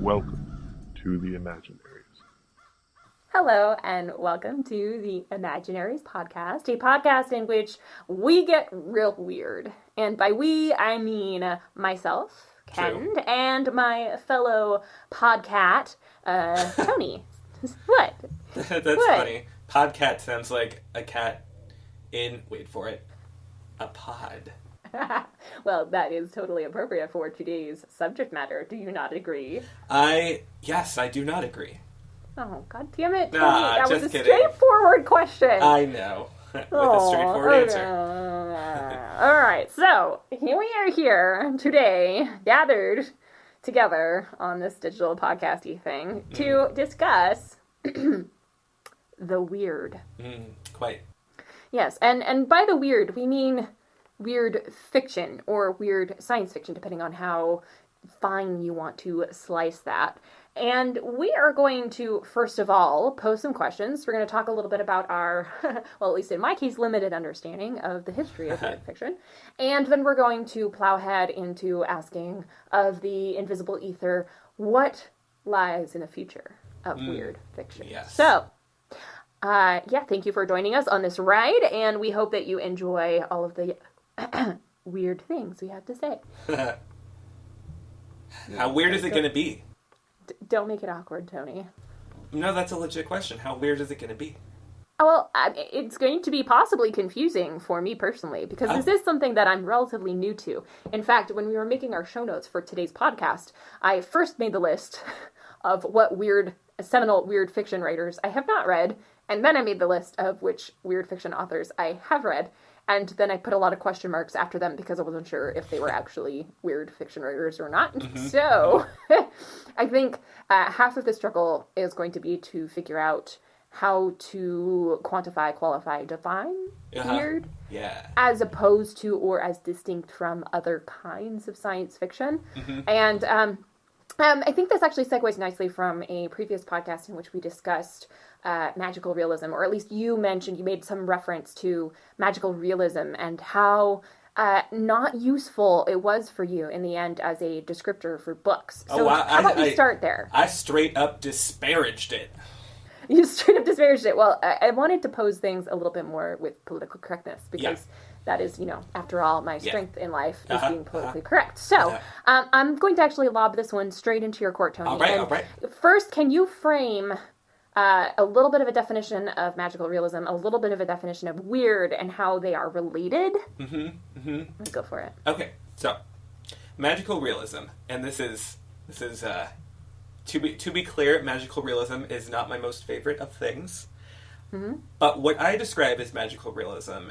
Welcome to the Imaginaries. Hello, and welcome to the Imaginaries podcast, a podcast in which we get real weird. And by we, I mean myself, Ken, and my fellow podcat, Tony. What? That's funny. Podcat sounds like a cat in, wait for it, a pod. Well, that is totally appropriate for today's subject matter. Do you not agree? Yes, I do not agree. Oh, God damn it. Tony. Nah, that was just a kidding. straightforward question. I know. With a straightforward answer. All right, so here we are here today, gathered together on this digital podcasty thing to discuss the weird. Quite. Yes, and by the weird, we mean weird fiction or weird science fiction, depending on how fine you want to slice that. And we are going to, first of all, pose some questions. We're going to talk a little bit about our, well, at least in my case, limited understanding of the history of weird fiction. And then we're going to plow ahead into asking of the invisible ether, what lies in the future of weird fiction? Yes. So, thank you for joining us on this ride, and we hope that you enjoy all of the weird things we have to say. How weird is it going to be? Don't make it awkward, Tony. No, that's a legit question. How weird is it going to be? Oh, well, it's going to be possibly confusing for me personally, because this is something that I'm relatively new to. In fact, when we were making our show notes for today's podcast, I first made the list of what seminal weird fiction writers I have not read, and then I made the list of which weird fiction authors I have read, and then I put a lot of question marks after them because I wasn't sure if they were actually weird fiction writers or not. So I think half of the struggle is going to be to figure out how to quantify, qualify, define weird, as opposed to or as distinct from other kinds of science fiction. And I think this actually segues nicely from a previous podcast in which we discussed magical realism, or at least you made some reference to magical realism and how not useful it was for you in the end as a descriptor for books. So how about we start there? I straight up disparaged it. You straight up disparaged it. Well, I wanted to pose things a little bit more with political correctness because that is, after all, my strength in life is being politically correct. So I'm going to actually lob this one straight into your court, Tony. All right. First, can you frame a little bit of a definition of magical realism, a little bit of a definition of weird, and how they are related? Let's go for it. Okay, so magical realism, and this is to be clear, magical realism is not my most favorite of things. But what I describe as magical realism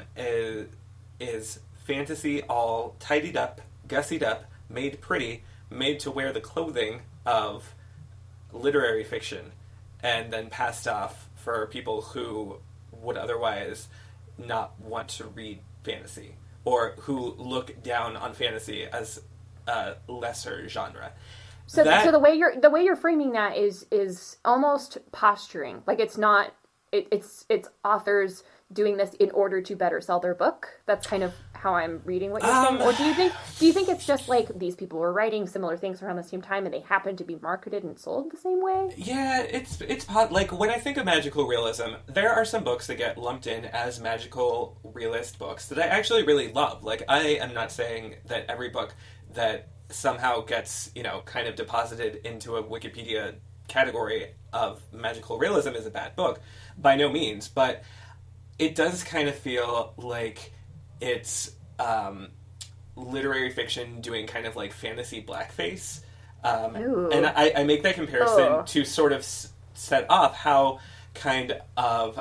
is fantasy all tidied up, gussied up, made pretty, made to wear the clothing of literary fiction, and then passed off for people who would otherwise not want to read fantasy, or who look down on fantasy as a lesser genre. So the way you're framing that is almost posturing. Like it's not it's authors doing this in order to better sell their book. That's kind of how I'm reading what you're saying. Or do you think it's just like these people were writing similar things around the same time and they happen to be marketed and sold the same way? Yeah, it's like when I think of magical realism, there are some books that get lumped in as magical realist books that I actually really love. Like I am not saying that every book that somehow gets, kind of deposited into a Wikipedia category of magical realism is a bad book. By no means, but it does kind of feel like it's literary fiction doing kind of like fantasy blackface. And I make that comparison to sort of set off how kind of...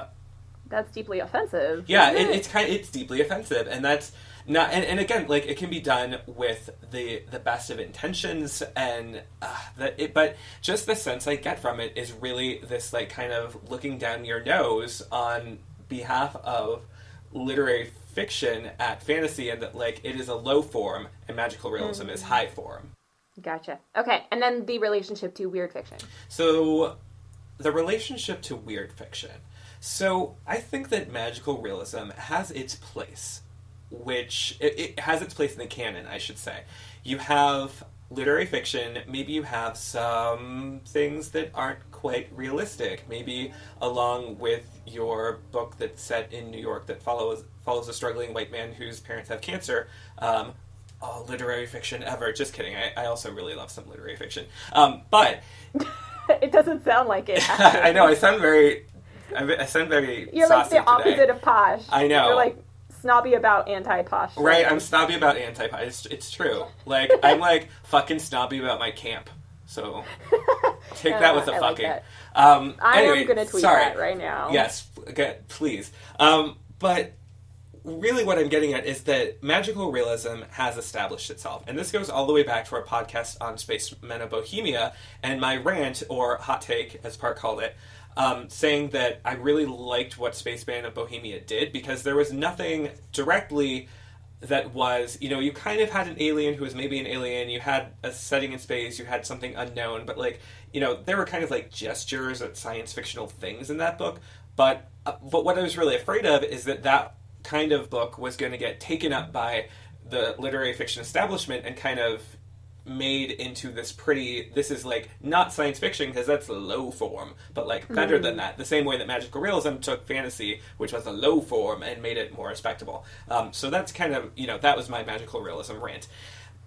That's deeply offensive. Yeah, it's deeply offensive, and that's not. And again, like it can be done with the best of intentions, and but just the sense I get from it is really this like kind of looking down your nose on behalf of literary fiction at fantasy, and that like it is a low form and magical realism is high form. Gotcha. Okay, and then the relationship to weird fiction. So the relationship to weird fiction. So I think that magical realism has its place, which it has its place in the canon, I should say. You have literary fiction, maybe you have some things that aren't quite realistic. Maybe along with your book that's set in New York that follows a struggling white man whose parents have cancer. All literary fiction ever. Just kidding. I also really love some literary fiction. But it doesn't sound like it. I know. I sound very You're like the opposite today. of posh. I know. You're like snobby about anti-posh. Right, I'm snobby about anti-posh. It's true. Like, I'm like fucking snobby about my camp. So, take that with a fucking. Like anyway, I'm going to tweet sorry. that right now. Yes, please. But really what I'm getting at is that magical realism has established itself. And this goes all the way back to our podcast on Spacemen of Bohemia and my rant, or hot take, as Park called it, saying that I really liked what Spaceman of Bohemia did, because there was nothing directly that was, you kind of had an alien who was maybe an alien, you had a setting in space, you had something unknown, but there were kind of like gestures at science fictional things in that book. But what I was really afraid of is that kind of book was going to get taken up by the literary fiction establishment and kind of made into this is like not science fiction because that's low form, but like better than that, the same way that magical realism took fantasy, which was a low form, and made it more respectable. So that's kind of, that was my magical realism rant.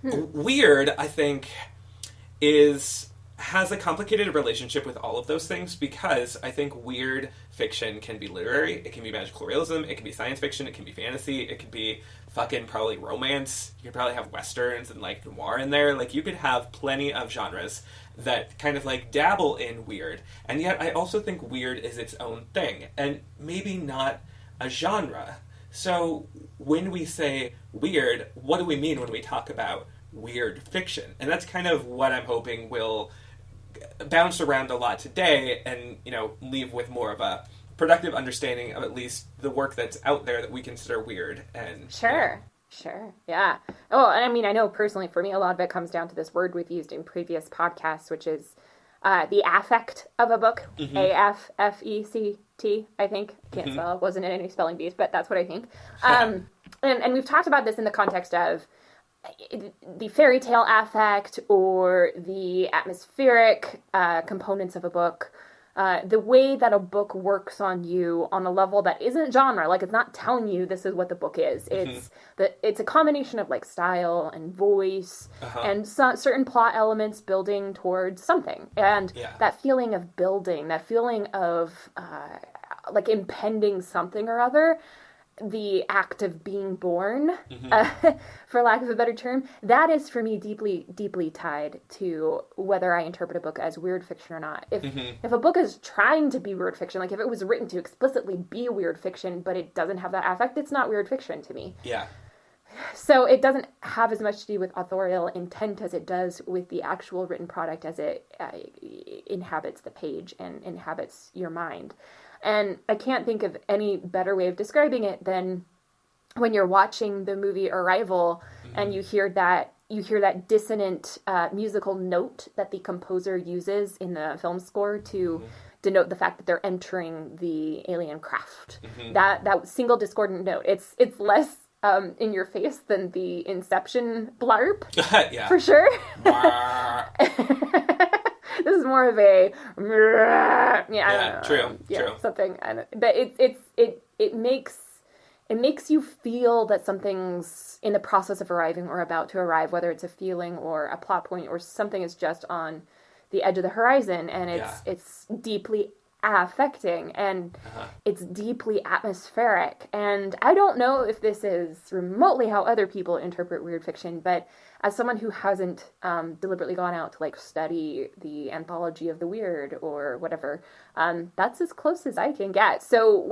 Weird, I think, has a complicated relationship with all of those things, because I think weird fiction can be literary, it can be magical realism, it can be science fiction, it can be fantasy, it can be fucking probably romance, you could probably have westerns and like noir in there, like you could have plenty of genres that kind of like dabble in weird, and yet I also think weird is its own thing, and maybe not a genre. So when we say weird, what do we mean when we talk about weird fiction? And that's kind of what I'm hoping will bounce around a lot today and, leave with more of a productive understanding of at least the work that's out there that we consider weird. And Sure, yeah. Oh, I mean, I know personally for me, a lot of it comes down to this word we've used in previous podcasts, which is the affect of a book. AFFECT, I think. Can't spell, wasn't in any spelling bees, but that's what I think. And we've talked about this in the context of the fairy tale affect or the atmospheric components of a book, the way that a book works on you on a level that isn't genre, like it's not telling you this is what the book is. It's a combination of like style and voice and certain plot elements building towards something, and that feeling of building, that feeling of like impending something or other. The act of being born, for lack of a better term, that is for me deeply, deeply tied to whether I interpret a book as weird fiction or not. If a book is trying to be weird fiction, like if it was written to explicitly be weird fiction, but it doesn't have that affect, it's not weird fiction to me. Yeah. So it doesn't have as much to do with authorial intent as it does with the actual written product as it inhabits the page and inhabits your mind. And I can't think of any better way of describing it than when you're watching the movie Arrival and you hear that dissonant musical note that the composer uses in the film score to denote the fact that they're entering the alien craft. That single discordant note, it's less in your face than the Inception blarp, for sure. This is more of a true. Something, but it makes you feel that something's in the process of arriving or about to arrive, whether it's a feeling or a plot point or something is just on the edge of the horizon, and it's deeply affecting and it's deeply atmospheric. And I don't know if this is remotely how other people interpret weird fiction, but as someone who hasn't deliberately gone out to like study the anthology of the weird or whatever, that's as close as I can get. So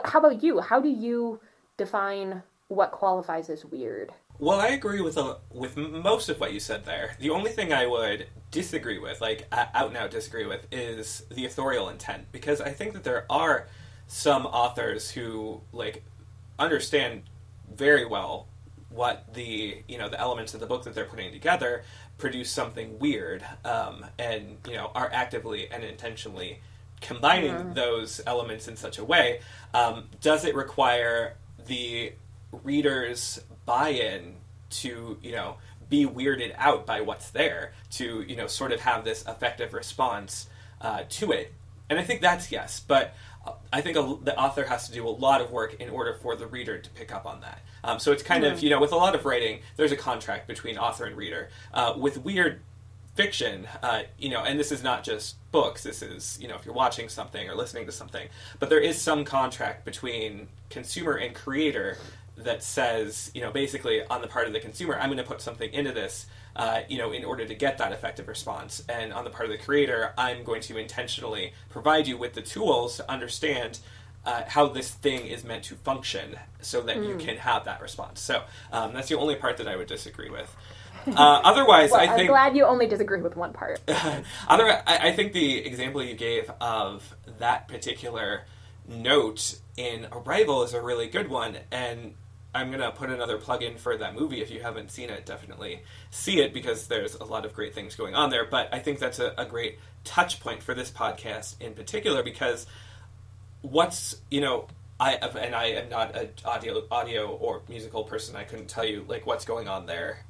how about you? How do you define what qualifies as weird? Well, I agree with most of what you said there. The only thing I would disagree with, like out and out disagree with, is the authorial intent, because I think that there are some authors who like understand very well what the elements of the book that they're putting together produce something weird, and are actively and intentionally combining those elements in such a way. Does it require the reader's buy-in to be weirded out by what's there, to, you know, sort of have this effective response to it. And I think that's yes, but I think the author has to do a lot of work in order for the reader to pick up on that. So it's kind of, you know, with a lot of writing, there's a contract between author and reader. With weird fiction, you know, and this is not just books, this is, you know, if you're watching something or listening to something, but there is some contract between consumer and creator that says, you know, basically on the part of the consumer, I'm going to put something into this, you know, in order to get that effective response. And on the part of the creator, I'm going to intentionally provide you with the tools to understand how this thing is meant to function so that you can have that response. So that's the only part that I would disagree with. Otherwise, well, I think... I'm glad you only disagree with one part. I think the example you gave of that particular note in Arrival is a really good one, and I'm going to put another plug in for that movie. If you haven't seen it, definitely see it, because there's a lot of great things going on there. But I think that's a great touch point for this podcast in particular, because what's, you know, I am not an audio or musical person. I couldn't tell you, like, what's going on there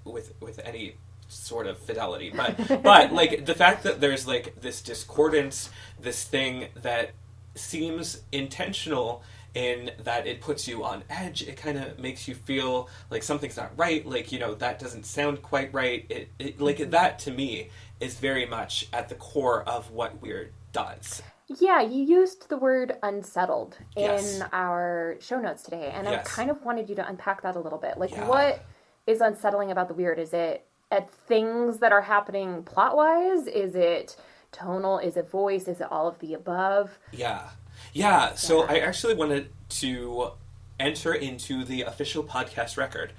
with any sort of fidelity. But like, the fact that there's, like, this discordance, this thing that seems intentional in that it puts you on edge. It kind of makes you feel like something's not right. Like, you know, that doesn't sound quite right. It like, that to me is very much at the core of what weird does. Yeah, you used the word unsettled Yes. in our show notes today, and Yes. I kind of wanted you to unpack that a little bit. Like, Yeah. what is unsettling about the weird? Is it at things that are happening plot-wise? Is it tonal? Is it voice? Is it all of the above? Yeah, so I actually wanted to enter into the official podcast record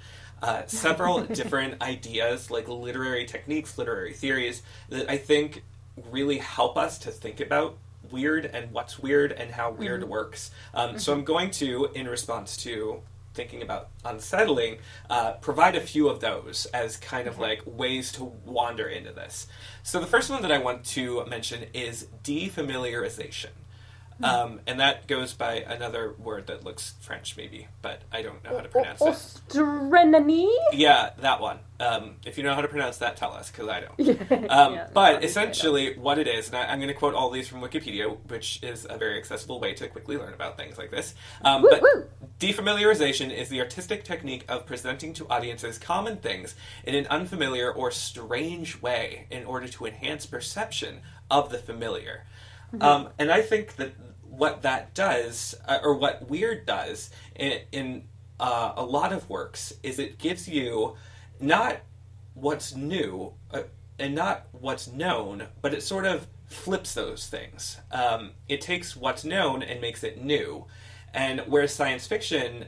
several different ideas, like literary techniques, literary theories, that I think really help us to think about weird and what's weird and how weird works. So I'm going to, in response to thinking about unsettling, provide a few of those as kind of like ways to wander into this. So the first one that I want to mention is defamiliarization. And that goes by another word that looks French, maybe, but I don't know how to pronounce it. Ostrenanie? Yeah, that one. If you know how to pronounce that, tell us, because I don't. Yeah, But essentially, what it is, and I'm going to quote all these from Wikipedia, which is a very accessible way to quickly learn about things like this. But defamiliarization is the artistic technique of presenting to audiences common things in an unfamiliar or strange way in order to enhance perception of the familiar. And I think that what that does, or what weird does in a lot of works, is it gives you not what's new and not what's known, but it sort of flips those things. It takes what's known and makes it new. And whereas science fiction,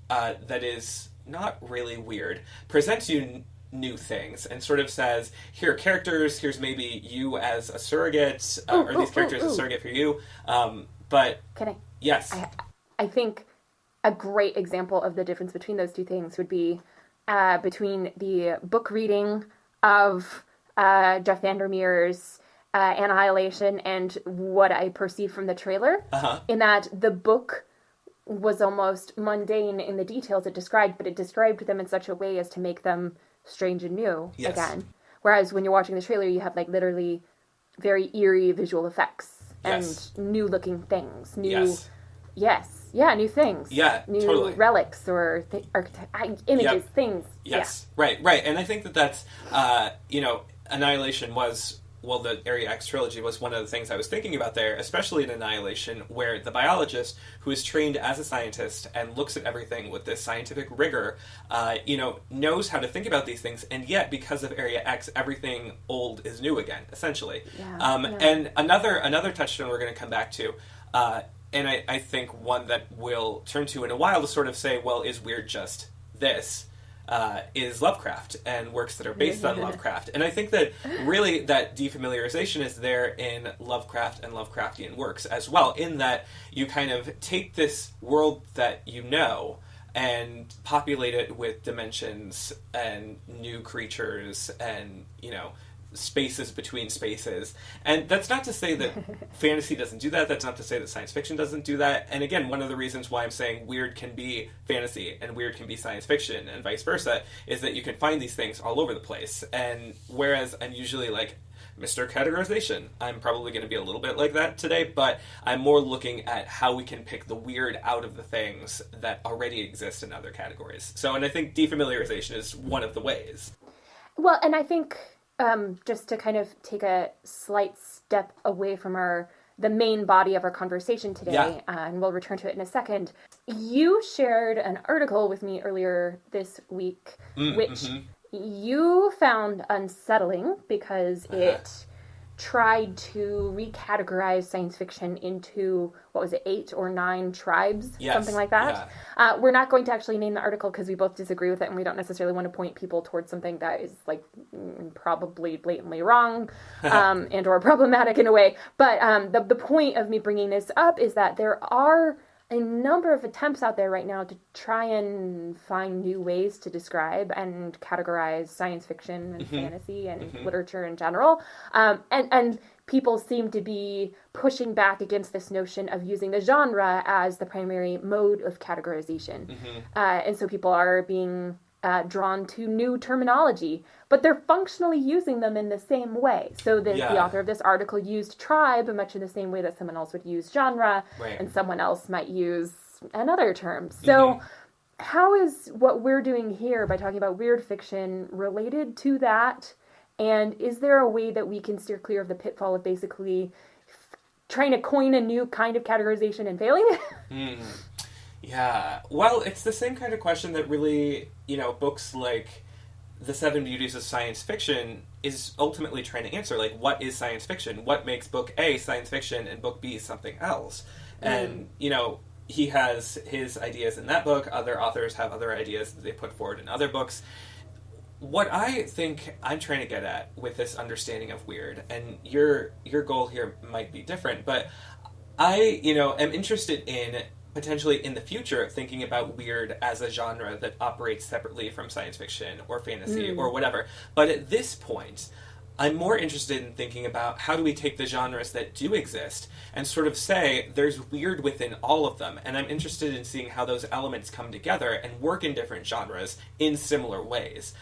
that is not really weird, presents you new things and sort of says, here are characters, here's maybe you as a surrogate, or these characters as a surrogate for you. But Can I? yes. I think a great example of the difference between those two things would be between the book reading of Jeff VanderMeers' Annihilation and what I perceived from the trailer, in that the book was almost mundane in the details it described, but it described them in such a way as to make them strange and new again. Whereas when you're watching the trailer, you have like literally very eerie visual effects and new looking things, new new things, new relics or images, things. Right. And I think that that's you know, Annihilation was, well, the Area X trilogy was one of the things I was thinking about there, especially in Annihilation, where the biologist, who is trained as a scientist and looks at everything with this scientific rigor, you know, knows how to think about these things, and yet, because of Area X, everything old is new again, essentially. And another touchstone we're going to come back to, and I think one that we'll turn to in a while to sort of say, well, is weird just this? Is Lovecraft and works that are based on Lovecraft. And I think that really that defamiliarization is there in Lovecraft and Lovecraftian works as well, in that you kind of take this world that you know and populate it with dimensions and new creatures and, you know, spaces between spaces. And that's not to say that fantasy doesn't do that. That's not to say that science fiction doesn't do that. And again, one of the reasons why I'm saying weird can be fantasy and weird can be science fiction and vice versa is that you can find these things all over the place. And whereas I'm usually like, Mr. Categorization, I'm probably going to be a little bit like that today, but I'm more looking at how we can pick the weird out of the things that already exist in other categories. So, and I think defamiliarization is one of the ways. Well, and I think just to kind of take a slight step away from the main body of our conversation today, and we'll return to it in a second, you shared an article with me earlier this week, which you found unsettling because it tried to recategorize science fiction into, 8 or 9 tribes? Yes. Something like that. Yeah. We're not going to actually name the article because we both disagree with it and we don't necessarily want to point people towards something that is like probably blatantly wrong and or problematic in a way. But the point of me bringing this up is that there are a number of attempts out there right now to try and find new ways to describe and categorize science fiction and fantasy and literature in general. And people seem to be pushing back against this notion of using the genre as the primary mode of categorization. And so people are being drawn to new terminology, but they're functionally using them in the same way. So the author of this article used tribe much in the same way that someone else would use genre, and someone else might use another term. So how is what we're doing here by talking about weird fiction related to that? And is there a way that we can steer clear of the pitfall of basically trying to coin a new kind of categorization and failing? Yeah, well, it's the same kind of question that really, books like The Seven Beauties of Science Fiction is ultimately trying to answer. Like, what is science fiction? What makes book A science fiction and book B something else? And, he has his ideas in that book. Other authors have other ideas that they put forward in other books. What I think I'm trying to get at with this understanding of weird, and your goal here might be different, but I, am interested in potentially in the future thinking about weird as a genre that operates separately from science fiction or fantasy or whatever. But at this point, I'm more interested in thinking about how do we take the genres that do exist and sort of say there's weird within all of them. And I'm interested in seeing how those elements come together and work in different genres in similar ways.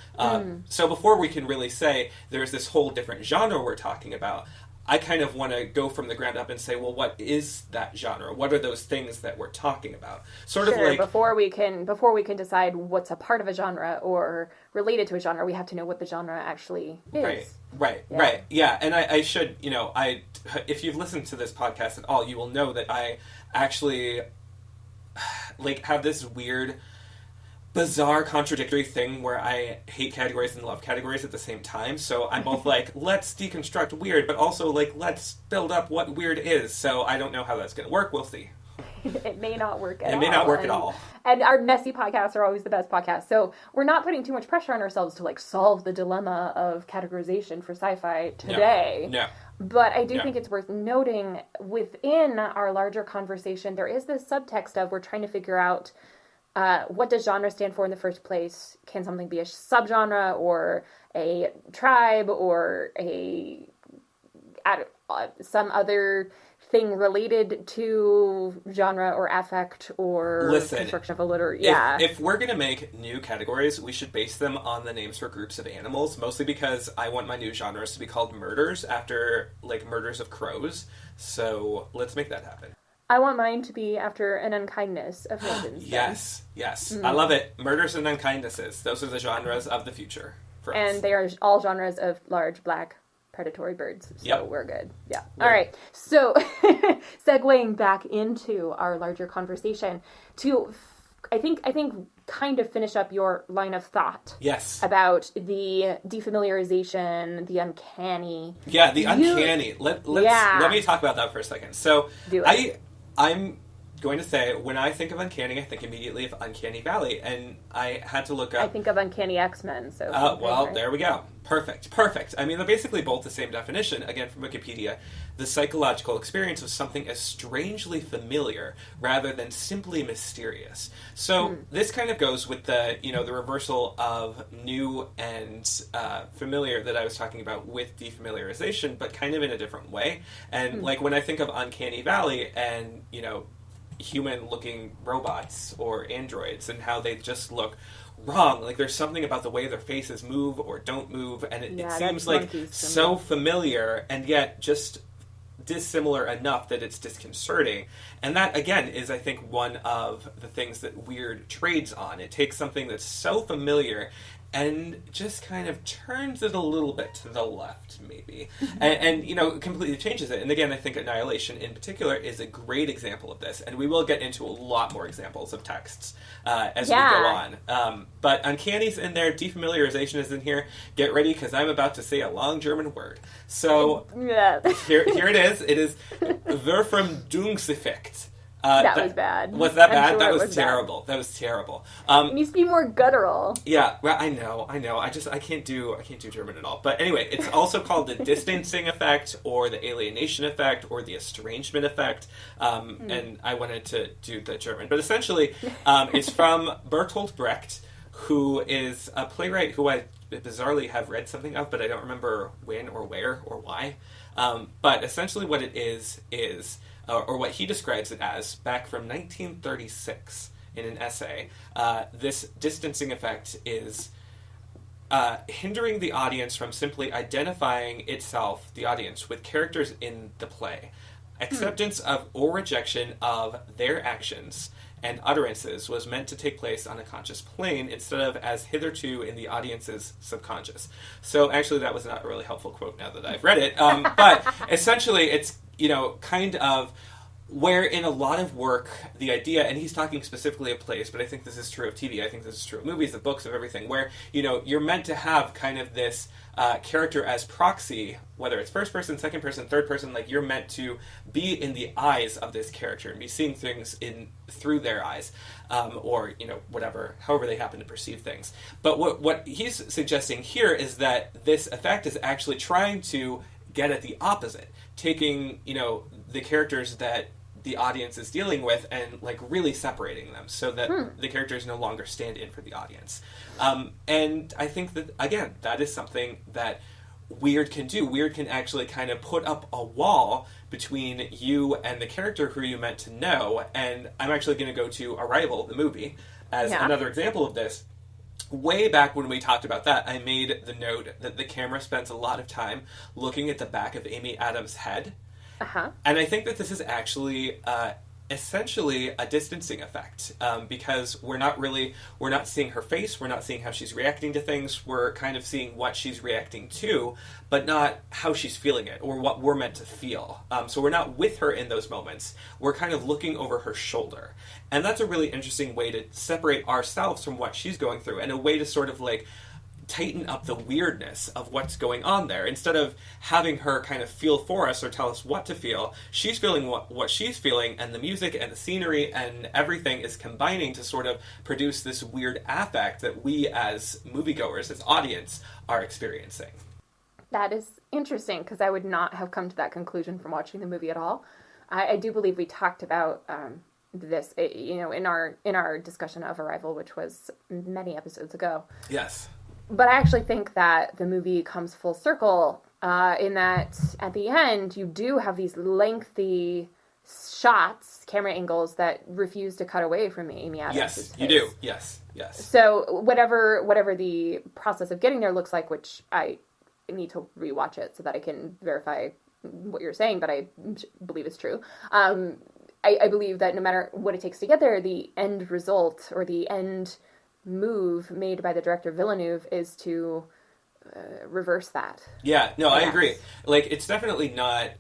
So before we can really say there's this whole different genre we're talking about, I kind of want to go from the ground up and say, well, what is that genre? What are those things that we're talking about? Sort of like before we can decide what's a part of a genre or related to a genre, we have to know what the genre actually is. Right. Yeah, and I should, if you've listened to this podcast at all, you will know that I actually have this weird, bizarre, contradictory thing where I hate categories and love categories at the same time. So I'm both like, let's deconstruct weird, but also let's build up what weird is. So I don't know how that's going to work. We'll see. It may not work at all. It may not work at all. And our messy podcasts are always the best podcasts. So we're not putting too much pressure on ourselves to solve the dilemma of categorization for sci-fi today. No. But I do think it's worth noting within our larger conversation, there is this subtext of we're trying to figure out what does genre stand for in the first place? Can something be a subgenre or a tribe or some other thing related to genre or affect or construction of a literary... Yeah. If we're going to make new categories, we should base them on the names for groups of animals, mostly because I want my new genres to be called murders after, murders of crows. So let's make that happen. I want mine to be after an unkindness of Milton's. Yes. I love it. Murders and unkindnesses. Those are the genres of the future for us. And they are all genres of large, black, predatory birds. So we're good. Yeah. All right. So, segueing back into our larger conversation to, I think, kind of finish up your line of thought. Yes. About the defamiliarization, the uncanny. Yeah, the uncanny. Let me talk about that for a second. So, I'm going to say, when I think of Uncanny, I think immediately of Uncanny Valley, and I had to look up... I think of Uncanny X-Men, so... well, there we go. Perfect. I mean, they're basically both the same definition, again from Wikipedia. The psychological experience of something as strangely familiar rather than simply mysterious. So this kind of goes with the, the reversal of new and familiar that I was talking about with defamiliarization, but kind of in a different way. And like when I think of Uncanny Valley and, human-looking robots or androids and how they just look wrong. Like there's something about the way their faces move or don't move, and it seems like so familiar and yet just dissimilar enough that it's disconcerting. And that, again, is, I think, one of the things that Weird trades on. It takes something that's so familiar and just kind of turns it a little bit to the left, maybe. and completely changes it. And again, I think Annihilation in particular is a great example of this. And we will get into a lot more examples of texts as we go on. But Uncanny's in there, defamiliarization is in here. Get ready, because I'm about to say a long German word. So here it is. It is Verfremdungseffekt. That was bad. Was that bad? Sure that was terrible. Bad. That was terrible. It needs to be more guttural. Yeah, well, I know. I can't do German at all. But anyway, it's also called the distancing effect, or the alienation effect, or the estrangement effect. And I wanted to do the German, but essentially, it's from Bertolt Brecht, who is a playwright who I bizarrely have read something of, but I don't remember when or where or why. But essentially, what it is or what he describes it as, back from 1936 in an essay, this distancing effect is hindering the audience from simply identifying itself, the audience, with characters in the play. Acceptance of or rejection of their actions and utterances was meant to take place on a conscious plane instead of as hitherto in the audience's subconscious. So actually that was not a really helpful quote now that I've read it. But essentially it's, kind of where in a lot of work, the idea, and he's talking specifically of plays, but I think this is true of TV, I think this is true of movies, of books, of everything, where, you're meant to have kind of this character as proxy, whether it's first person, second person, third person, like you're meant to be in the eyes of this character and be seeing things through their eyes, or, whatever, however they happen to perceive things. But what he's suggesting here is that this effect is actually trying to get at the opposite, taking, the characters that the audience is dealing with and like really separating them so that the characters no longer stand in for the audience. And I think that, again, that is something that Weird can do. Weird can actually kind of put up a wall between you and the character who you meant to know. And I'm actually going to go to Arrival, the movie, as another example of this. Way back when we talked about that, I made the note that the camera spends a lot of time looking at the back of Amy Adams' head. And I think that this is actually essentially a distancing effect, because we're not seeing her face, we're not seeing how she's reacting to things, we're kind of seeing what she's reacting to, but not how she's feeling it, or what we're meant to feel. So we're not with her in those moments, we're kind of looking over her shoulder. And that's a really interesting way to separate ourselves from what she's going through, and a way to sort of like tighten up the weirdness of what's going on there. Instead of having her kind of feel for us or tell us what to feel, she's feeling what she's feeling, and the music and the scenery and everything is combining to sort of produce this weird affect that we as moviegoers, as audience, are experiencing. That is interesting, because I would not have come to that conclusion from watching the movie at all. I do believe we talked about this, in our discussion of Arrival, which was many episodes ago. Yes. But I actually think that the movie comes full circle in that at the end you do have these lengthy shots, camera angles that refuse to cut away from Amy Adams' Yes, face. you do. Yes. So whatever the process of getting there looks like, which I need to rewatch it so that I can verify what you're saying, but I believe it's true. I believe that no matter what it takes to get there, the end result or the end move made by the director Villeneuve is to reverse that. Yeah, no, I agree. Like, it's definitely not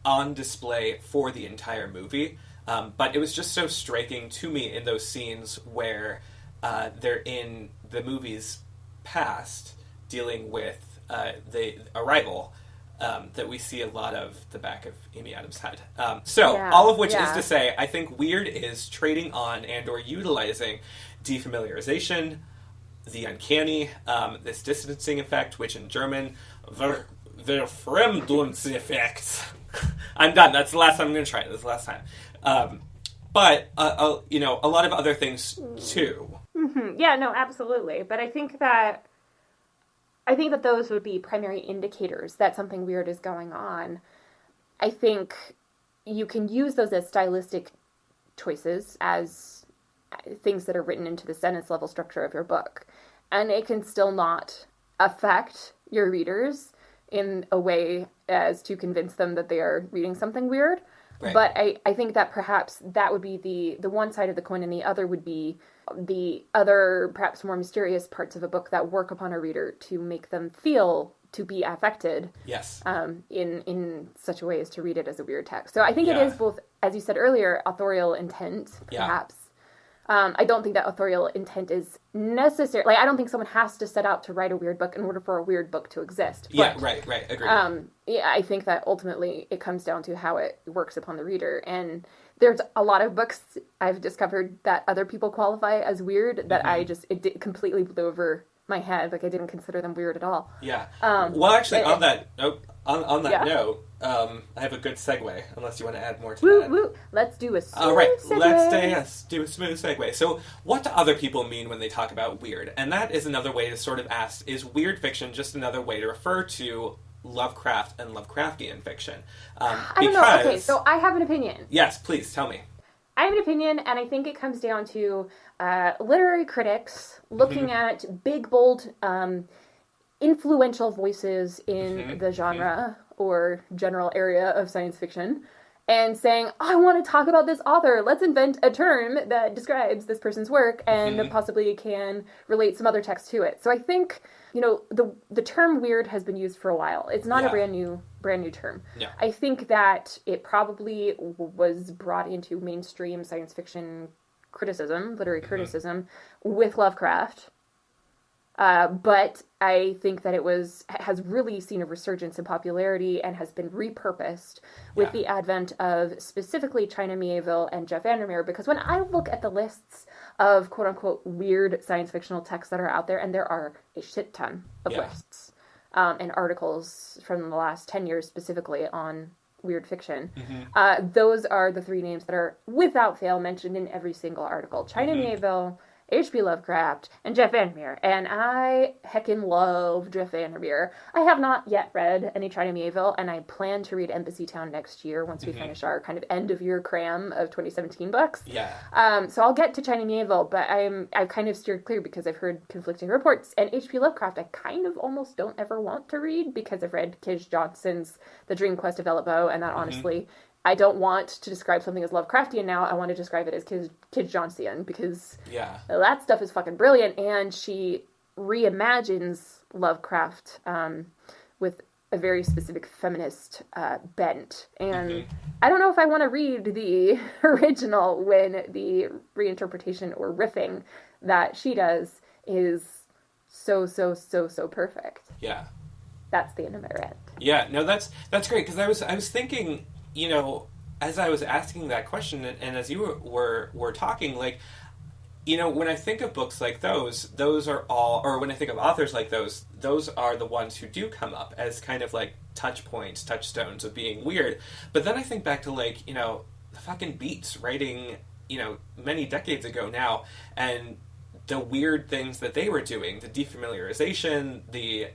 on display for the entire movie, but it was just so striking to me in those scenes where they're in the movie's past dealing with the Arrival, that we see a lot of the back of Amy Adams' head. All of which is to say, I think weird is trading on and or utilizing defamiliarization, the uncanny, this distancing effect, which in German, der Fremdungseffekt. I'm done. That's the last time I'm going to try it. That's the last time. But a lot of other things too. Mm-hmm. Yeah, no, absolutely. But I think that those would be primary indicators that something weird is going on. I think you can use those as stylistic choices, as things that are written into the sentence level structure of your book. And it can still not affect your readers in a way as to convince them that they are reading something weird. Right. But I think that perhaps that would be the one side of the coin, and the other would be the other, perhaps more mysterious parts of a book that work upon a reader to make them feel to be affected. Yes. In such a way as to read it as a weird text. So I think it is both, as you said earlier, authorial intent, perhaps. I don't think that authorial intent is necessary. Like, I don't think someone has to set out to write a weird book in order for a weird book to exist. But, right. Agreed. I think that ultimately it comes down to how it works upon the reader. And there's a lot of books I've discovered that other people qualify as weird that it completely blew over my head. Like, I didn't consider them weird at all. Yeah. Well, actually, on that note, I have a good segue, unless you want to add more to that. Woo. Let's do a smooth All right, segue. let's do a smooth segue. So, what do other people mean when they talk about weird? And that is another way to sort of ask, is weird fiction just another way to refer to Lovecraft and Lovecraftian fiction? I don't know. Okay, so I have an opinion. Yes, please, tell me. I have an opinion, and I think it comes down to literary critics looking at big, bold, influential voices in the genre or general area of science fiction and saying, I want to talk about this author. Let's invent a term that describes this person's work and possibly can relate some other text to it. So I think, the term weird has been used for a while. It's not a brand new term. Yeah. I think that it probably was brought into mainstream science fiction criticism, literary criticism, with Lovecraft. But I think that it has really seen a resurgence in popularity and has been repurposed with the advent of specifically China Mievilles and Jeff VanderMeers, because when I look at the lists of quote-unquote weird science fictional texts that are out there, and there are a shit ton of lists and articles from the last 10 years specifically on weird fiction, those are the three names that are without fail mentioned in every single article. China Mievilles, H.P. Lovecraft, and Jeff VanderMeers. And I heckin' love Jeff VanderMeers. I have not yet read any China Mievilles, and I plan to read Embassy Town next year once we finish our kind of end-of-year cram of 2017 books. Yeah. So I'll get to China Mievilles, but I've kind of steered clear because I've heard conflicting reports. And H.P. Lovecraft I kind of almost don't ever want to read because I've read Kij Johnson's The Dream Quest of Elliot, and that honestly... I don't want to describe something as Lovecraftian now. I want to describe it as Kij Johnsonian because that stuff is fucking brilliant. And she reimagines Lovecraft with a very specific feminist bent. And I don't know if I want to read the original when the reinterpretation or riffing that she does is so perfect. Yeah. That's the end of my rant. Yeah, no, that's great because I was thinking, as I was asking that question and as you were talking, like, when I think of books like those are all, or when I think of authors like those are the ones who do come up as kind of like touchstones of being weird. But then I think back to like, the fucking Beats writing, many decades ago now, and the weird things that they were doing, the defamiliarization, the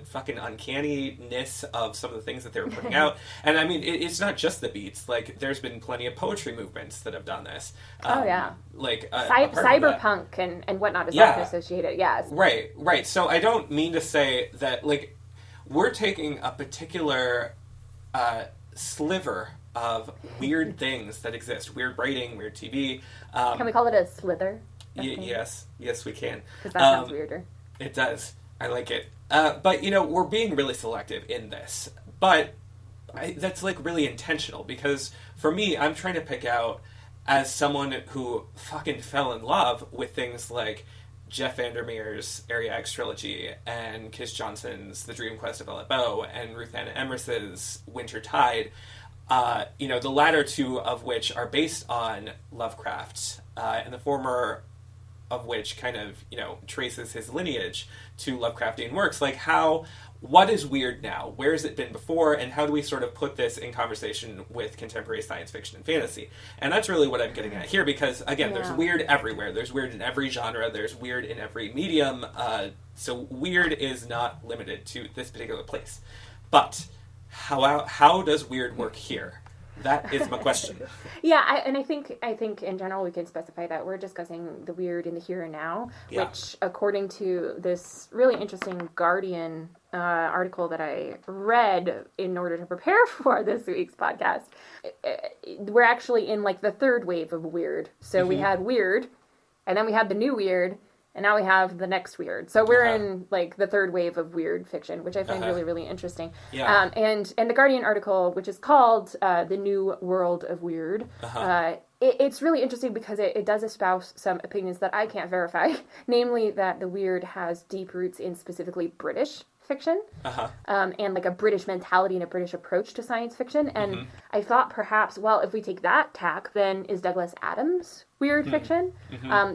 fucking uncanniness of some of the things that they were putting out. And I mean, it's not just the Beats. Like, there's been plenty of poetry movements that have done this. Like, cyberpunk and whatnot is often associated. Yes. Right. So I don't mean to say that, like, we're taking a particular sliver of weird things that exist. Weird writing, weird TV. Can we call it a slither? Yes, we can. Because that sounds weirder. It does. I like it. But, we're being really selective in this. But that's, like, really intentional. Because, for me, I'm trying to pick out, as someone who fucking fell in love with things like, Jeff VanderMeers' Area X trilogy and Kiss Johnson's The Dream Quest of Aleppo and Ruth Anna Emrys's Winter Tide, the latter two of which are based on Lovecraft, and the former of which kind of, traces his lineage to Lovecraftian works. Like, what is weird now? Where has it been before? And how do we sort of put this in conversation with contemporary science fiction and fantasy? And that's really what I'm getting at here, because, again, there's weird everywhere. There's weird in every genre. There's weird in every medium. So weird is not limited to this particular place. But how does weird work here? That is my question. Yeah, I think in general we can specify that we're discussing the weird in the here and now, which, according to this really interesting Guardian article that I read in order to prepare for this week's podcast, we're actually in like the third wave of weird. So we had weird, and then we had the new weird, and now we have the next weird. So we're in like the third wave of weird fiction, which I find really, really interesting. Yeah. And the Guardian article, which is called The New World of Weird, it's really interesting because it does espouse some opinions that I can't verify, namely that the weird has deep roots in specifically British fiction, and like a British mentality and a British approach to science fiction. And I thought perhaps, well, if we take that tack, then is Douglas Adams weird fiction?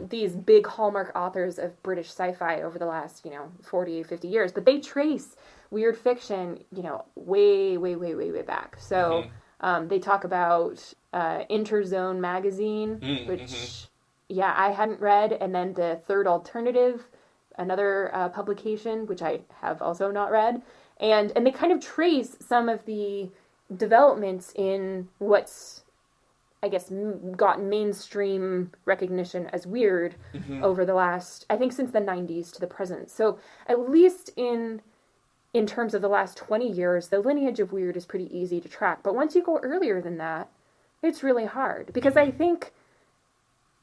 These big hallmark authors of British sci-fi over the last, 40, 50 years, but they trace weird fiction, way, way, way, way, way back. So they talk about Interzone magazine, which, I hadn't read, and then the Third Alternative, another publication, which I have also not read. And they kind of trace some of the developments in what's, I guess, got mainstream recognition as weird over the last, I think since the 90s to the present. So at least in terms of the last 20 years, the lineage of weird is pretty easy to track. But once you go earlier than that, it's really hard. Because I think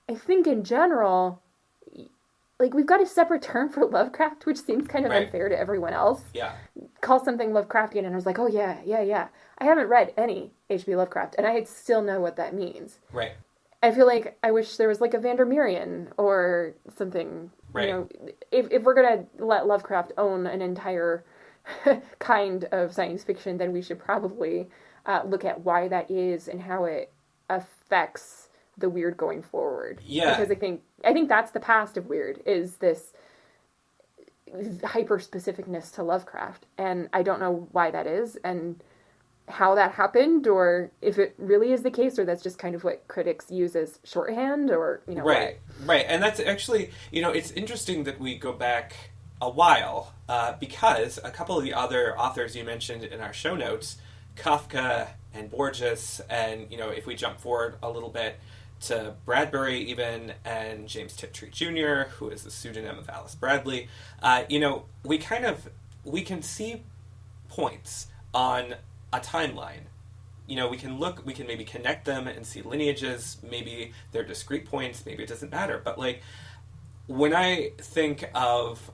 in general, like, we've got a separate term for Lovecraft, which seems kind of unfair to everyone else. Yeah. Call something Lovecraftian, and I was like, oh, yeah. I haven't read any H.P. Lovecraft, and I still know what that means. Right. I feel like I wish there was, like, a VanderMeerian or something. Right. If we're going to let Lovecraft own an entire kind of science fiction, then we should probably look at why that is and how it affects the weird going forward. Yeah. Because I think that's the past of weird, is this hyper-specificness to Lovecraft. And I don't know why that is and how that happened, or if it really is the case, or that's just kind of what critics use as shorthand, or, Right. And that's actually, it's interesting that we go back a while, because a couple of the other authors you mentioned in our show notes, Kafka and Borges, and, if we jump forward a little bit, to Bradbury even, and James Tiptree Jr., who is the pseudonym of Alice Bradley, we can see points on a timeline. We can maybe connect them and see lineages, maybe they're discrete points, maybe it doesn't matter. But, like, when I think of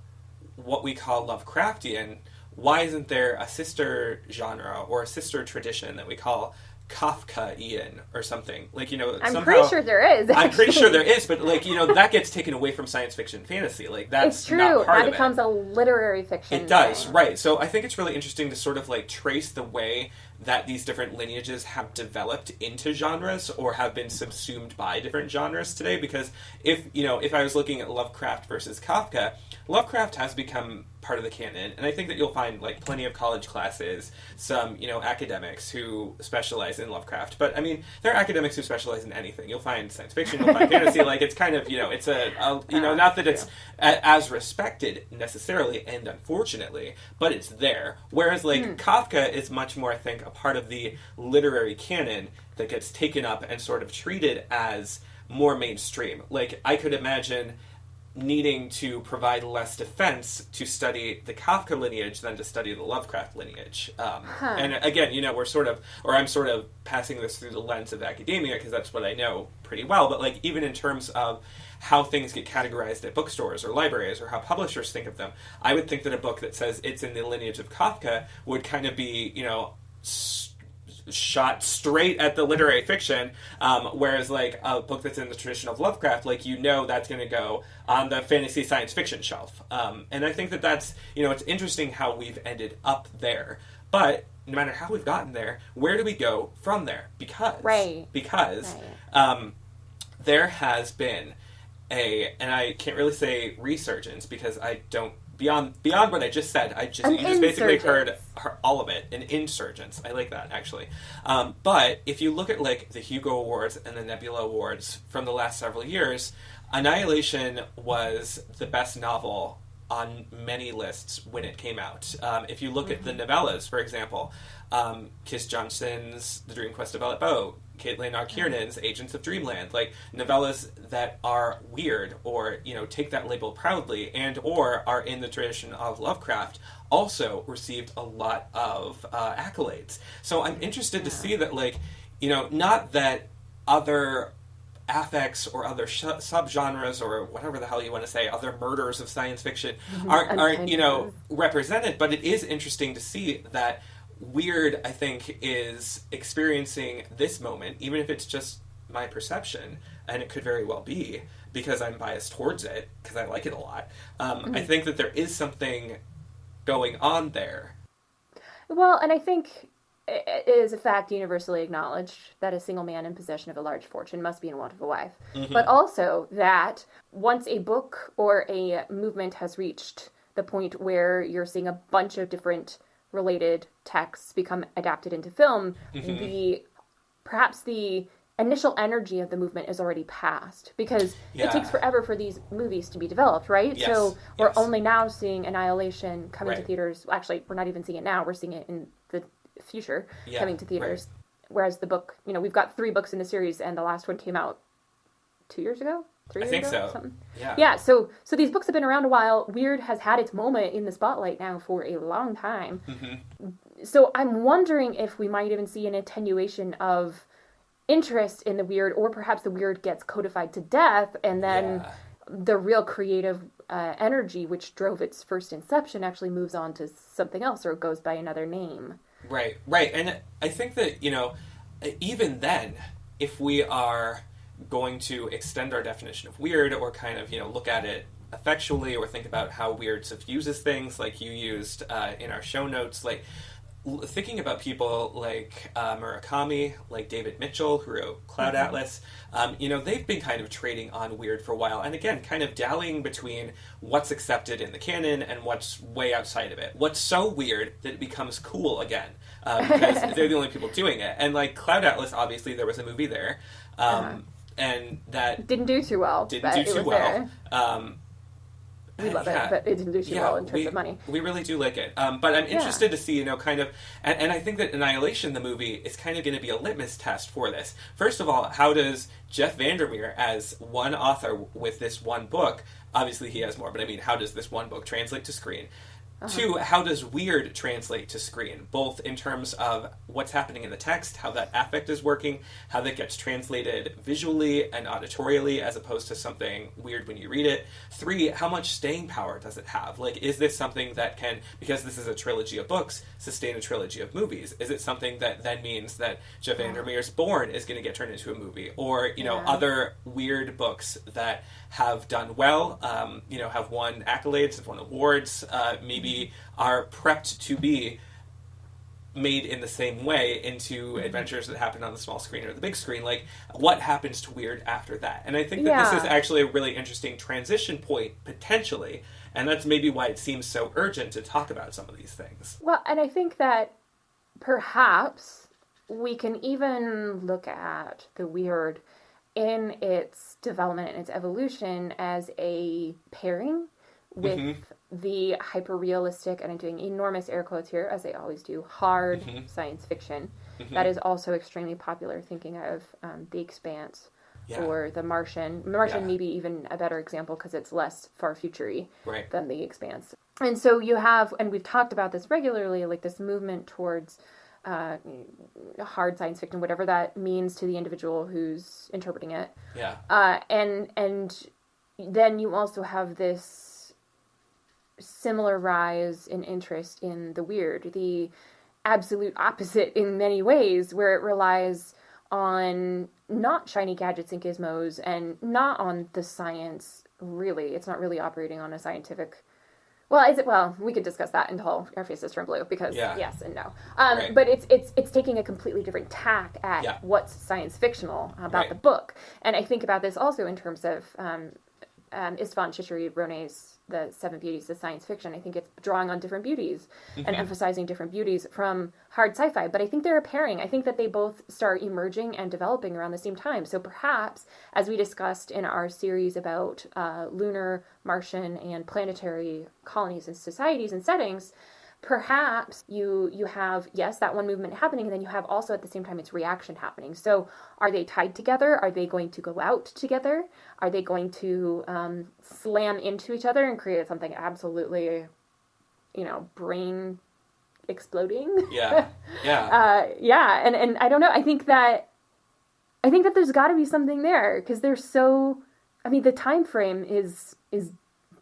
what we call Lovecraftian, why isn't there a sister genre or a sister tradition that we call Kafka-ian or something? Like, I'm pretty sure there is. Actually. I'm pretty sure there is, but, like, that gets taken away from science fiction and fantasy. Like, that's it's true. Not part that of becomes a literary fiction. It does, right. So I think it's really interesting to sort of, like, trace the way that these different lineages have developed into genres or have been subsumed by different genres today. Because if I was looking at Lovecraft versus Kafka, Lovecraft has become part of the canon, and I think that you'll find, like, plenty of college classes, some, academics who specialize in Lovecraft. But, I mean, there are academics who specialize in anything. You'll find science fiction, you'll find fantasy, like, it's kind of, it's not that it's as respected necessarily, and unfortunately, but it's there. Whereas, like, Kafka is much more, I think, a part of the literary canon that gets taken up and sort of treated as more mainstream. Like, I could imagine needing to provide less defense to study the Kafka lineage than to study the Lovecraft lineage. And again, I'm sort of passing this through the lens of academia because that's what I know pretty well, but, like, even in terms of how things get categorized at bookstores or libraries or how publishers think of them, I would think that a book that says it's in the lineage of Kafka would kind of be, shot straight at the literary fiction, whereas like a book that's in the tradition of Lovecraft, like that's going to go on the fantasy science fiction shelf. And I think that's it's interesting how we've ended up there, but no matter how we've gotten there, where do we go from there? Because there has been and I can't really say resurgence because I don't. Beyond what I just said, you just basically heard all of it. An insurgence. I like that, actually. But if you look at like the Hugo Awards and the Nebula Awards from the last several years, Annihilation was the best novel on many lists when it came out. If you look at the novellas, for example, Kiss Johnston's The Dream Quest of Ellett Bow, Caitlin R. Kiernan's Agents of Dreamland, like novellas that are weird or take that label proudly and or are in the tradition of Lovecraft also received a lot of accolades. So I'm interested to see that, like, not that other affects or other subgenres or whatever the hell you want to say, other murders of science fiction aren't represented, but it is interesting to see that weird, I think, is experiencing this moment, even if it's just my perception, and it could very well be because I'm biased towards it because I like it a lot. I think that there is something going on there. Well, and I think it is a fact universally acknowledged that a single man in possession of a large fortune must be in want of a wife. But also that once a book or a movement has reached the point where you're seeing a bunch of different related texts become adapted into film, perhaps the initial energy of the movement is already past because it takes forever for these movies to be developed, right? Yes. So we're only now seeing Annihilation coming to theaters. Actually, we're not even seeing it now. We're seeing it in the future coming to theaters. Whereas the book, we've got 3 books in the series, and the last one came out 2 years ago. 3 years ago? I think so. Something. Yeah. So these books have been around a while. Weird has had its moment in the spotlight now for a long time. So I'm wondering if we might even see an attenuation of interest in the weird, or perhaps the weird gets codified to death, and then the real creative energy which drove its first inception actually moves on to something else or goes by another name. Right. And I think that, even then, if we are going to extend our definition of weird or kind of, look at it effectually or think about how weird suffuses things like you used in our show notes, like thinking about people like Murakami, like David Mitchell, who wrote Cloud Atlas, they've been kind of trading on weird for a while, and again, kind of dallying between what's accepted in the canon and what's way outside of it. What's so weird that it becomes cool again, because they're the only people doing it. And like Cloud Atlas, obviously there was a movie there, and that didn't do too well. We love it, but it didn't do too well in terms of money. We really do like it. But I'm interested to see, kind of, and I think that Annihilation, the movie, is kind of going to be a litmus test for this. First of all, how does Jeff VanderMeers, as one author with this one book, obviously he has more, but I mean, how does this one book translate to screen? 2, how does weird translate to screen? Both in terms of what's happening in the text, how that affect is working, how that gets translated visually and auditorially as opposed to something weird when you read it. 3, how much staying power does it have? Like, is this something that can, because this is a trilogy of books, sustain a trilogy of movies? Is it something that then means that Jeff VanderMeers' Born is going to get turned into a movie? Or, other weird books that have done well, have won accolades, have won awards, maybe are prepped to be made in the same way into adventures that happen on the small screen or the big screen. Like, what happens to weird after that? And I think that this is actually a really interesting transition point, potentially, and that's maybe why it seems so urgent to talk about some of these things. Well, and I think that perhaps we can even look at the weird in its development and its evolution as a pairing with the hyper-realistic, and I'm doing enormous air quotes here, as they always do, hard science fiction that is also extremely popular, thinking of The Expanse or The Martian. The Martian may be even a better example because it's less far-future-y than The Expanse. And so you have, and we've talked about this regularly, like this movement towards hard science fiction, whatever that means to the individual who's interpreting it. And then you also have this similar rise in interest in the weird. absolute opposite in many ways, where it relies on not shiny gadgets and gizmos and not on the science, really. It's not really operating on a scientific... Well, is it? Well, we could discuss that until our faces turn blue, because yes and no. Right. But it's taking a completely different tack at what's science fictional about the book. And I think about this also in terms of Istvan Chishire-Ronay's The Seven Beauties of Science Fiction. I think it's drawing on different beauties and emphasizing different beauties from hard sci-fi. But I think they're a pairing. I think that they both start emerging and developing around the same time. So perhaps, as we discussed in our series about lunar, Martian, and planetary colonies and societies and settings, perhaps you have, yes, that one movement happening, and then you have also at the same time its reaction happening. So are they tied together? Are they going to go out together? Are they going to slam into each other and create something absolutely, brain exploding? Yeah. And I don't know. I think that there's got to be something there, because they're so... I mean, the time frame is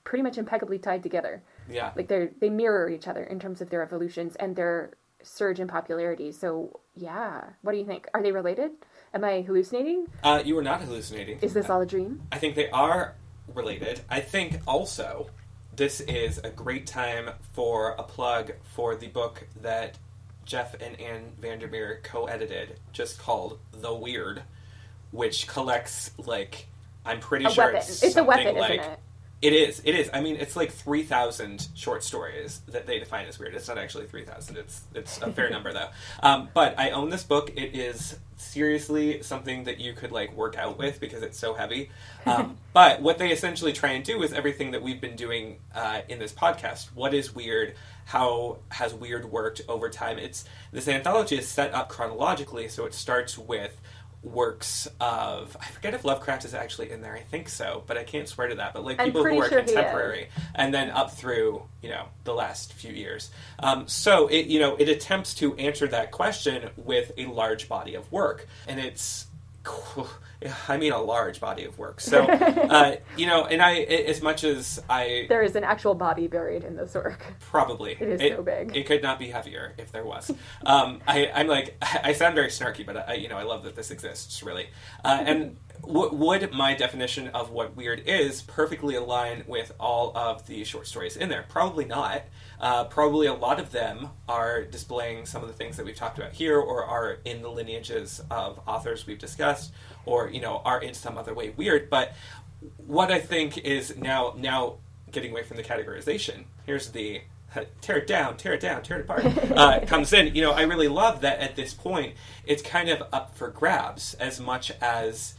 pretty much impeccably tied together. Yeah. Like they mirror each other in terms of their evolutions and their surge in popularity. So, yeah. What do you think? Are they related? Am I hallucinating? You are not hallucinating. Is this all a dream? I think they are related. I think also this is a great time for a plug for the book that Jeff and Anne VanderMeers co-edited, just called The Weird, which collects, I'm pretty sure weapon. It's a weapon, like, isn't it? It is. I mean, it's 3,000 short stories that they define as weird. It's not actually 3,000. It's a fair number, though. But I own this book. It is seriously something that you could, work out with, because it's so heavy. But what they essentially try and do is everything that we've been doing in this podcast. What is weird? How has weird worked over time? This anthology is set up chronologically, so it starts with works of... I forget if Lovecraft is actually in there. I think so, but I can't swear to that. But people who are contemporary, and then up through the last few years. So it attempts to answer that question with a large body of work, and it's... I mean, a large body of work. So, and as much as I... There is an actual body buried in this work. Probably. It is so big. It could not be heavier if there was. I sound very snarky, but I love that this exists, really. And would my definition of what weird is perfectly align with all of the short stories in there? Probably not. Probably a lot of them are displaying some of the things that we've talked about here, or are in the lineages of authors we've discussed, or, are in some other way weird. But what I think is now getting away from the categorization, here's the tear it down, tear it apart, comes in. I really love that at this point, it's kind of up for grabs as much as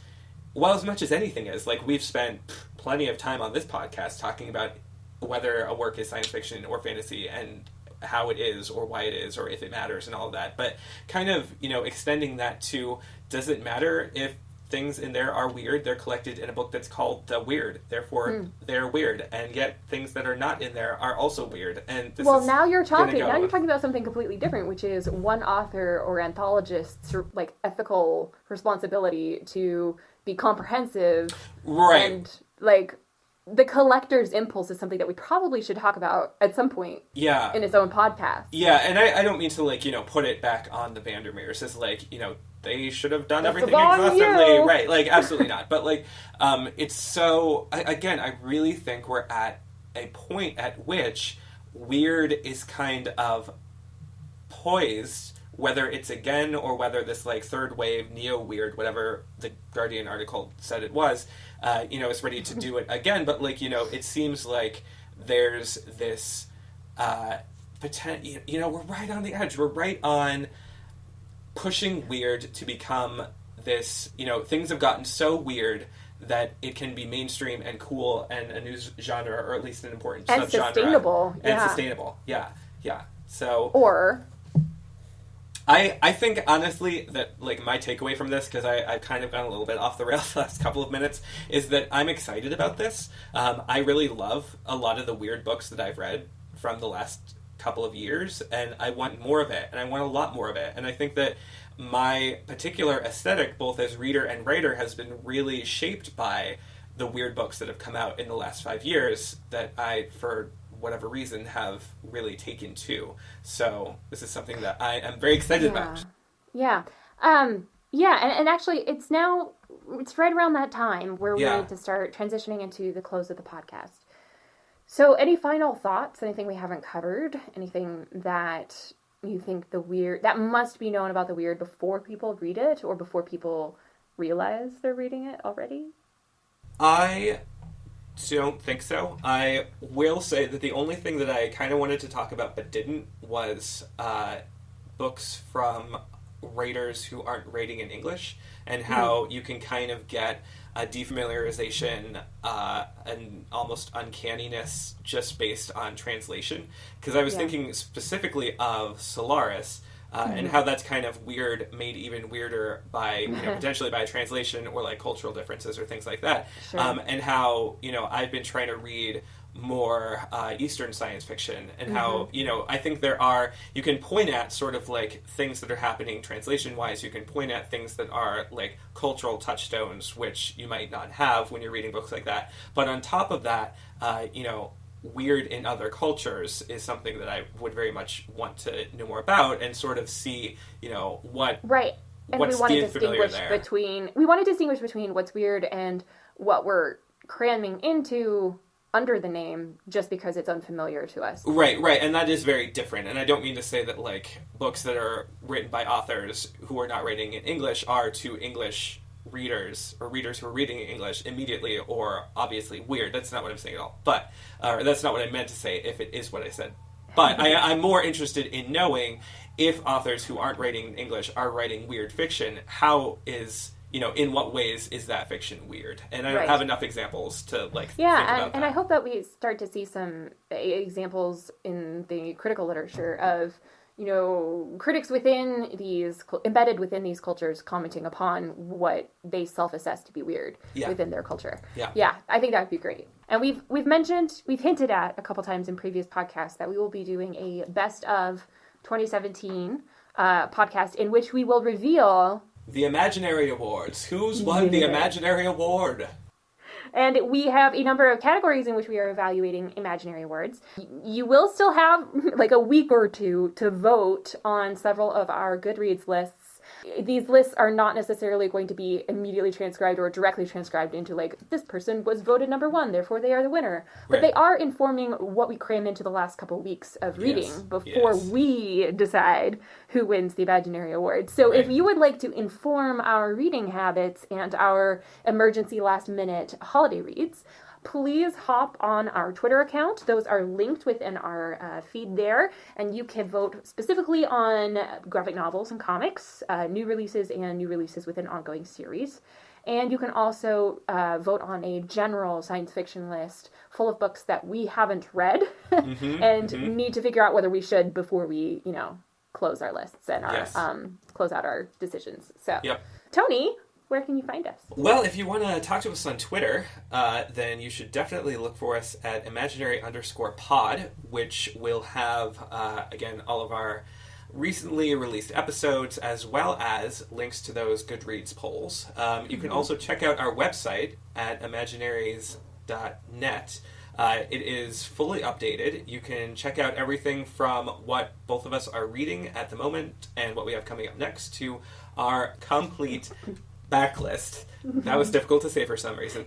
anything is. We've spent plenty of time on this podcast talking about whether a work is science fiction or fantasy, and how it is, or why it is, or if it matters, and all of that. But kind of, extending that to, does it matter if things in there are weird? They're collected in a book that's called The Weird. Therefore, they're weird. And yet, things that are not in there are also weird. And now you're talking about something completely different, which is one author or anthologist's ethical responsibility to be comprehensive, right? And the collector's impulse is something that we probably should talk about at some point. Yeah. In its own podcast. Yeah, and I don't mean to put it back on the VanderMeers as they should have done everything exhaustively right. Absolutely not. But it's so, again, I really think we're at a point at which weird is kind of poised, whether it's again, or whether this third wave neo-weird, whatever the Guardian article said it was, is ready to do it again. But it seems like there's this potential. We're right on the edge. We're right on pushing weird to become this. Things have gotten so weird that it can be mainstream and cool and a new genre, or at least an important and subgenre. Sustainable. Yeah. So I think, honestly, that, my takeaway from this, because I've kind of gone a little bit off the rails the last couple of minutes, is that I'm excited about this. I really love a lot of the weird books that I've read from the last couple of years, and I want more of it, and I want a lot more of it. And I think that my particular aesthetic, both as reader and writer, has been really shaped by the weird books that have come out in the last 5 years that I, for whatever reason, have really taken to. So this is something that I am very excited about. Yeah. And actually, it's right around that time where we need to start transitioning into the close of the podcast. So any final thoughts? Anything we haven't covered? Anything that you think that must be known about the weird before people read it, or before people realize they're reading it already? I don't think so. I will say that the only thing that I kind of wanted to talk about but didn't was books from writers who aren't writing in English, and how you can kind of get a defamiliarization and almost uncanniness just based on translation. Because I was thinking specifically of Solaris, and how that's kind of weird, made even weirder by potentially by translation or like cultural differences or things like that. Sure. And how I've been trying to read more Eastern science fiction, and how I think you can point at sort of like things that are happening translation wise. You can point at things that are like cultural touchstones, which you might not have when you're reading books like that. But on top of that, weird in other cultures is something that I would very much want to know more about, and sort of see, what right. And what's we want to familiar distinguish there. We want to distinguish between what's weird and what we're cramming into under the name just because it's unfamiliar to us. Right, and that is very different. And I don't mean to say that like books that are written by authors who are not writing in English are to English readers, or readers who are reading in English, immediately or obviously weird. That's not what I'm saying at all. But that's not what I meant to say, if it is what I said. But I'm more interested in knowing if authors who aren't writing in English are writing weird fiction. How is, in what ways is that fiction weird? And I don't have enough examples to think about that. And I hope that we start to see some examples in the critical literature of, critics embedded within these cultures commenting upon what they self-assess to be weird within their culture. Yeah, I think that would be great. And we've hinted at a couple times in previous podcasts that we will be doing a best of 2017 podcast in which we will reveal the Imaginary Awards. Who's won the Imaginary Award? And we have a number of categories in which we are evaluating Imaginary Awards. You will still have like a week or two to vote on several of our Goodreads lists. These lists are not necessarily going to be immediately transcribed or directly transcribed into like, this person was voted number one, therefore they are the winner. But they are informing what we cram into the last couple weeks of reading before we decide who wins the Imaginary Award. So if you would like to inform our reading habits and our emergency last minute holiday reads, please hop on our Twitter account. Those are linked within our feed there, and you can vote specifically on graphic novels and comics, new releases and new releases within ongoing series. And you can also vote on a general science fiction list full of books that we haven't read and need to figure out whether we should before we, close our lists and our close out our decisions. So, Tony, where can you find us? Well, if you want to talk to us on Twitter, then you should definitely look for us at imaginary_pod, which will have, again, all of our recently released episodes, as well as links to those Goodreads polls. You can also check out our website at imaginaries.net. It is fully updated. You can check out everything from what both of us are reading at the moment and what we have coming up next to our complete backlist. That was difficult to say for some reason.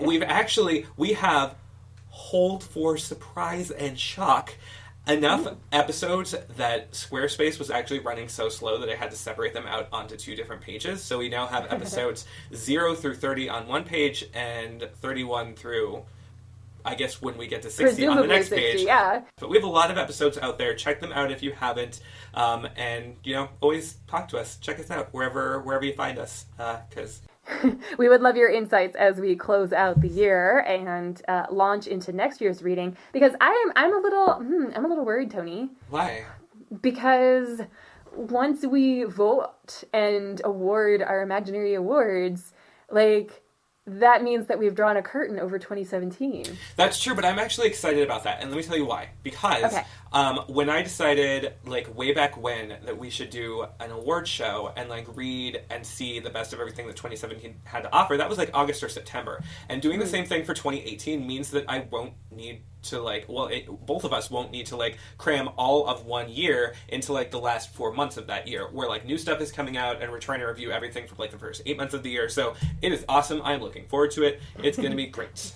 We have, hold for surprise and shock, enough episodes that Squarespace was actually running so slow that I had to separate them out onto two different pages. So we now have episodes 0 through 30 on one page and 31 through, I guess, when we get to 60 on the next 60, page. Yeah. But we have a lot of episodes out there. Check them out if you haven't. And, always talk to us. Check us out wherever you find us. Because we would love your insights as we close out the year and launch into next year's reading. Because I'm a little worried, Tony. Why? Because once we vote and award our Imaginary Awards, that means that we've drawn a curtain over 2017. That's true, but I'm actually excited about that. And let me tell you why. Because when I decided, way back when, that we should do an award show and, read and see the best of everything that 2017 had to offer, that was, August or September. And doing the same thing for 2018 means that I won't need to both of us won't need to like cram all of one year into like the last 4 months of that year, where like new stuff is coming out and we're trying to review everything from like the first 8 months of the year. So it is awesome. I'm looking forward to it. It's going to be great.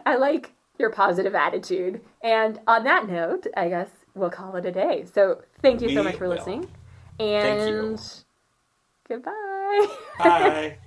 I like your positive attitude. And on that note, I guess we'll call it a day. So thank you so much for listening. And thank you. Goodbye. Bye.